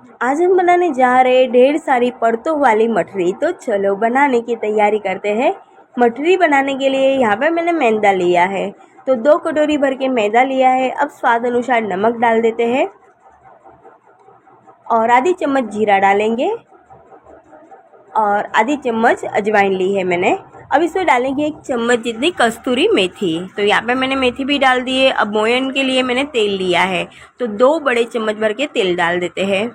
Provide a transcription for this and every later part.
आज हम बनाने जा रहे हैं ढेर सारी परतों वाली मठरी। तो चलो बनाने की तैयारी करते हैं। मठरी बनाने के लिए यहाँ पे मैंने मैदा लिया है, तो 2 कटोरी भर के मैदा लिया है। अब स्वाद अनुसार नमक डाल देते हैं और आधी चम्मच जीरा डालेंगे और आधी चम्मच अजवाइन ली है मैंने। अब इसमें डालेंगे 1 चम्मच जितनी कस्तूरी मेथी। तो यहाँ पे मैंने मेथी भी डाल दी है। अब मोयन के लिए मैंने तेल लिया है, तो 2 बड़े चम्मच भर के तेल डाल देते हैं।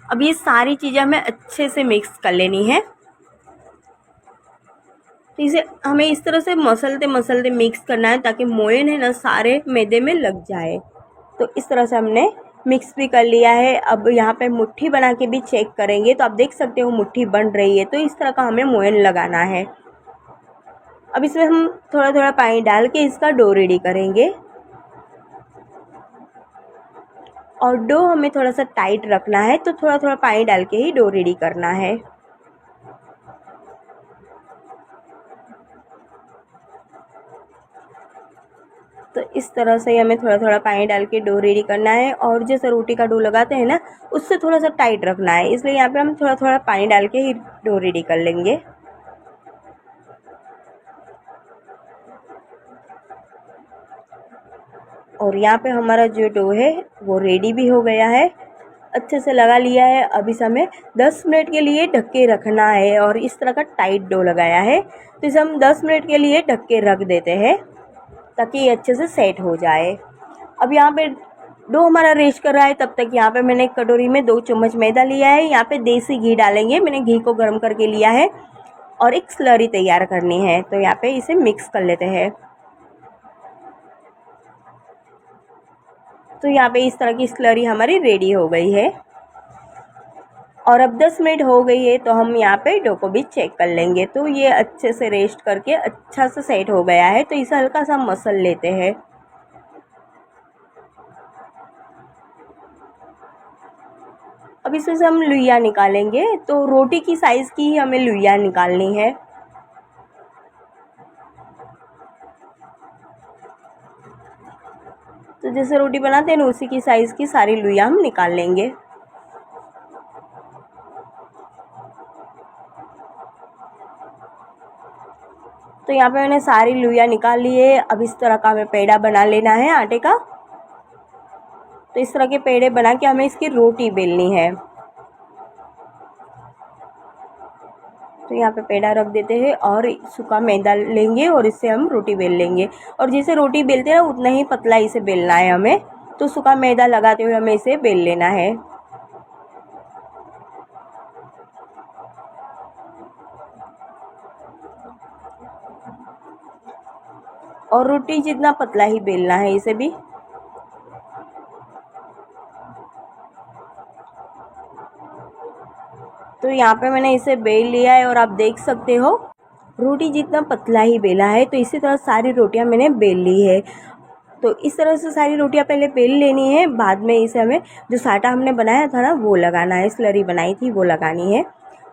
अब ये सारी चीज़ें हमें अच्छे से मिक्स कर लेनी है। तो इसे हमें इस तरह से मसलते मसलते मिक्स करना है ताकि मोयन है ना सारे मैदे में लग जाए। तो इस तरह से हमने मिक्स भी कर लिया है। अब यहाँ पे मुट्ठी बना के भी चेक करेंगे, तो आप देख सकते हो मुट्ठी बन रही है। तो इस तरह का हमें मोयन लगाना है। अब इसमें हम थोड़ा थोड़ा पानी डाल के इसका डो रेडी करेंगे और डो हमें थोड़ा सा टाइट रखना है, तो थोड़ा थोड़ा पानी डाल के ही डो रेडी करना है। तो इस तरह से हमें थोड़ा थोड़ा पानी डाल के डो रेडी करना है और जैसे रोटी का डो लगाते हैं ना, उससे थोड़ा सा टाइट रखना है। इसलिए यहाँ पे हम थोड़ा थोड़ा पानी डाल के ही डो रेडी कर लेंगे। और यहाँ पे हमारा जो डो है वो रेडी भी हो गया है, अच्छे से लगा लिया है। अब इसे हमें 10 मिनट के लिए ढक के रखना है और इस तरह का टाइट डो लगाया है, तो इसे हम 10 मिनट के लिए ढक के रख देते हैं ताकि ये अच्छे से सेट हो जाए। अब यहाँ पे डो हमारा रेस्ट कर रहा है, तब तक यहाँ पे मैंने एक कटोरी में 2 चम्मच मैदा लिया है। यहाँ पे देसी घी डालेंगे, मैंने घी को गर्म करके लिया है और एक स्लरी तैयार करनी है। तो यहाँ पे इसे मिक्स कर लेते हैं। तो यहाँ पे इस तरह की स्लरी हमारी रेडी हो गई है और अब 10 मिनट हो गई है, तो हम यहाँ पे डो को भी चेक कर लेंगे। तो ये अच्छे से रेस्ट करके अच्छा से सेट हो गया है, तो इसे हल्का सा मसल लेते हैं। अब इसमें से हम लुइया निकालेंगे, तो रोटी की साइज़ की ही हमें लुइया निकालनी है। तो जैसे रोटी बनाते हैं ना, उसी की साइज़ की सारी लुइया हम निकाल लेंगे। तो यहाँ पे मैंने सारी लुइया निकाल ली है। अब इस तरह का हमें पेड़ा बना लेना है आटे का। तो इस तरह के पेड़े बना के हमें इसकी रोटी बेलनी है। तो यहाँ पे पेड़ा रख देते हैं और सूखा मैदा लेंगे और इससे हम रोटी बेल लेंगे। और जैसे रोटी बेलते हैं ना, उतना ही पतला इसे बेलना है हमें। तो सूखा मैदा लगाते हुए हमें इसे बेल लेना है। और रोटी जितना पतला ही बेलना है इसे भी। तो यहाँ पे मैंने इसे बेल लिया है और आप देख सकते हो रोटी जितना पतला ही बेला है। तो इसी तरह सारी रोटियां मैंने बेल ली है। तो इस तरह से सारी रोटियां पहले बेल लेनी है, बाद में इसे हमें जो साटा हमने बनाया था ना वो लगाना है, स्लरी बनाई थी वो लगानी है।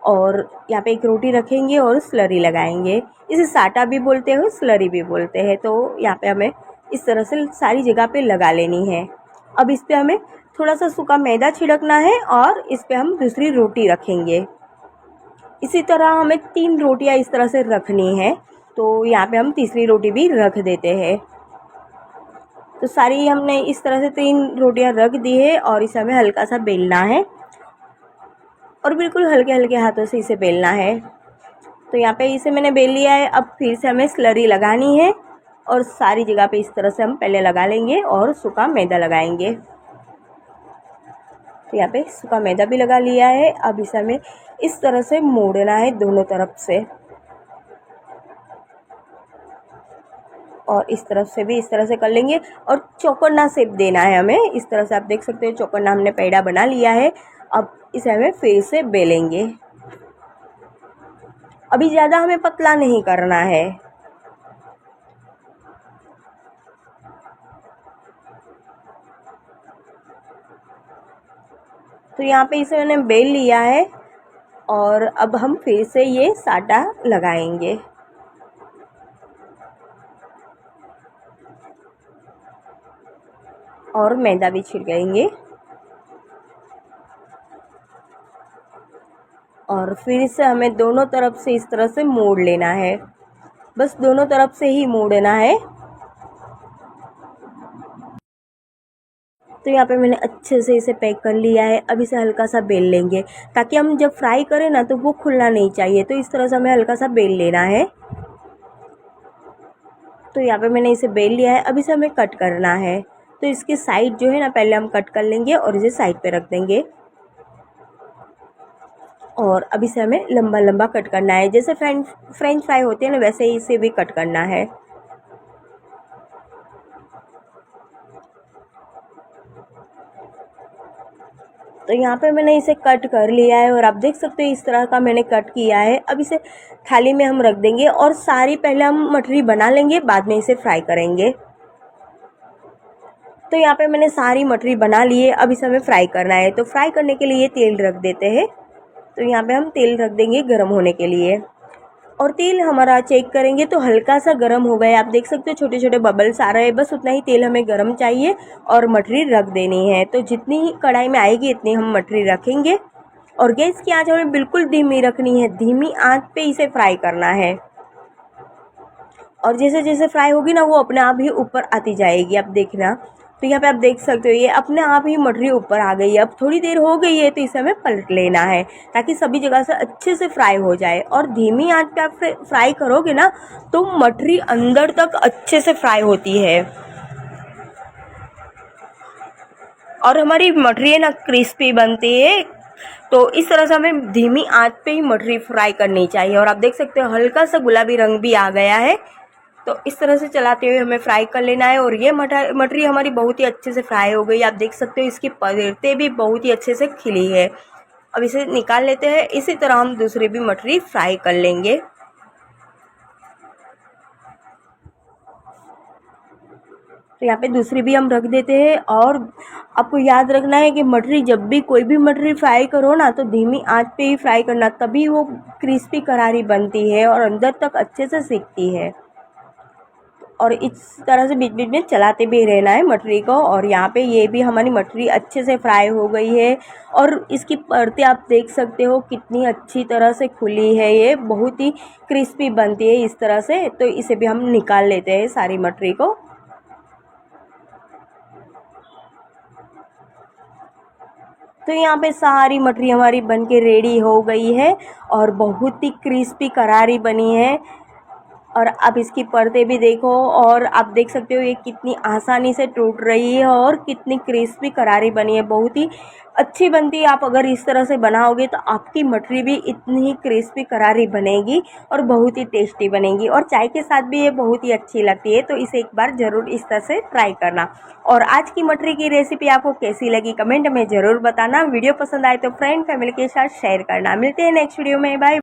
और यहाँ पे एक रोटी रखेंगे और स्लरी लगाएंगे। इसे साटा भी बोलते हैं, स्लरी भी बोलते हैं। तो यहाँ पे हमें इस तरह से सारी जगह पे लगा लेनी है। अब इस पर हमें थोड़ा सा सूखा मैदा छिड़कना है और इस पर हम दूसरी रोटी रखेंगे। इसी तरह हमें 3 रोटियां इस तरह से रखनी है। तो यहाँ पे हम तीसरी रोटी भी रख देते हैं। तो सारी हमने इस तरह से 3 रोटियां रख दी है और इसे हमें हल्का सा बेलना है और बिल्कुल हल्के हल्के हाथों से इसे बेलना है। तो यहाँ पे इसे मैंने बेल लिया है। अब फिर से हमें स्लरी लगानी है और सारी जगह पे इस तरह से हम पहले लगा लेंगे और सूखा मैदा लगाएंगे। तो यहाँ पे सूखा मैदा भी लगा लिया है। अब इसे हमें इस तरह से मोड़ना है दोनों तरफ से और इस तरफ से भी इस तरह से कर लेंगे और चौकोना शेप देना है हमें। इस तरह से आप देख सकते हो चौकोना हमने पेड़ा बना लिया है। अब इसे हमें फिर से बेलेंगे। अभी ज़्यादा हमें पतला नहीं करना है। तो यहाँ पे इसे मैंने बेल लिया है और अब हम फिर से ये साटा लगाएंगे और मैदा भी छिड़केंगे। और फिर से हमें दोनों तरफ से इस तरह से मोड़ लेना है, बस दोनों तरफ से ही मोड़ना है। तो यहाँ पे मैंने अच्छे से इसे पैक कर लिया है। अब इसे हल्का सा बेल लेंगे ताकि हम जब फ्राई करें ना तो वो खुलना नहीं चाहिए, तो इस तरह से हमें हल्का सा बेल लेना है। तो यहाँ पे मैंने इसे बेल लिया है। अब इसे हमें कट करना है, तो इसकी साइड जो है ना पहले हम कट कर लेंगे और इसे साइड पे रख देंगे। और अब इसे हमें लंबा लंबा कट करना है, जैसे फ्रेंच फ्राई होते हैं ना वैसे ही इसे भी कट करना है। तो यहाँ पे मैंने इसे कट कर लिया है और आप देख सकते हो इस तरह का मैंने कट किया है। अब इसे थाली में हम रख देंगे और सारी पहले हम मठरी बना लेंगे, बाद में इसे फ्राई करेंगे। तो यहाँ पे मैंने सारी मठरी बना ली है। अब इसे हमें फ्राई करना है, तो फ्राई करने के लिए तेल रख देते हैं। तो यहाँ पे हम तेल रख देंगे गर्म होने के लिए, और तेल हमारा चेक करेंगे तो हल्का सा गर्म हो गया है। आप देख सकते हो छोटे छोटे बबल्स आ रहे हैं, बस उतना ही तेल हमें गर्म चाहिए और मठरी रख देनी है। तो जितनी ही कढ़ाई में आएगी इतनी हम मठरी रखेंगे, और गैस की आंच हमें बिल्कुल धीमी रखनी है, धीमी आंच पे इसे फ्राई करना है। और जैसे जैसे फ्राई होगी ना वो अपने आप ही ऊपर आती जाएगी, आप देखना। तो यहाँ पे आप देख सकते हो ये अपने आप ही मठरी ऊपर आ गई है। अब थोड़ी देर हो गई है तो इसे हमें पलट लेना है ताकि सभी जगह से अच्छे से फ्राई हो जाए। और धीमी आंच पे आप फ्राई करोगे ना तो मठरी अंदर तक अच्छे से फ्राई होती है, और हमारी मठरी है ना क्रिस्पी बनती है। तो इस तरह से हमें धीमी आंच पे ही मठरी फ्राई करनी चाहिए। और आप देख सकते हो हल्का सा गुलाबी रंग भी आ गया है। तो इस तरह से चलाते हुए हमें फ्राई कर लेना है। और ये मठरी हमारी बहुत ही अच्छे से फ्राई हो गई। आप देख सकते हो इसकी परतें भी बहुत ही अच्छे से खिली है। अब इसे निकाल लेते हैं। इसी तरह हम दूसरी भी मठरी फ्राई कर लेंगे। तो यहाँ पे दूसरी भी हम रख देते हैं। और आपको याद रखना है कि मठरी जब भी कोई भी मठरी फ्राई करो ना तो धीमी आंच पे ही फ्राई करना, तभी वो क्रिस्पी करारी बनती है और अंदर तक अच्छे से सिकती है। और इस तरह से बीच बीच में चलाते भी रहना है मठरी को। और यहाँ पे ये भी हमारी मठरी अच्छे से फ्राई हो गई है, और इसकी परतें आप देख सकते हो कितनी अच्छी तरह से खुली है, ये बहुत ही क्रिस्पी बनती है इस तरह से। तो इसे भी हम निकाल लेते हैं सारी मठरी को। तो यहाँ पे सारी मठरी हमारी बनके रेडी हो गई है और बहुत ही क्रिस्पी करारी बनी है। और अब इसकी परतें भी देखो, और आप देख सकते हो ये कितनी आसानी से टूट रही है और कितनी क्रिस्पी करारी बनी है, बहुत ही अच्छी बनती है। आप अगर इस तरह से बनाओगे तो आपकी मठरी भी इतनी ही क्रिस्पी करारी बनेगी और बहुत ही टेस्टी बनेगी, और चाय के साथ भी ये बहुत ही अच्छी लगती है। तो इसे एक बार ज़रूर इस तरह से ट्राई करना। और आज की मठरी की रेसिपी आपको कैसी लगी कमेंट में ज़रूर बताना। वीडियो पसंद आए तो फ्रेंड फैमिली के साथ शेयर करना। मिलते हैं नेक्स्ट वीडियो में, बाय।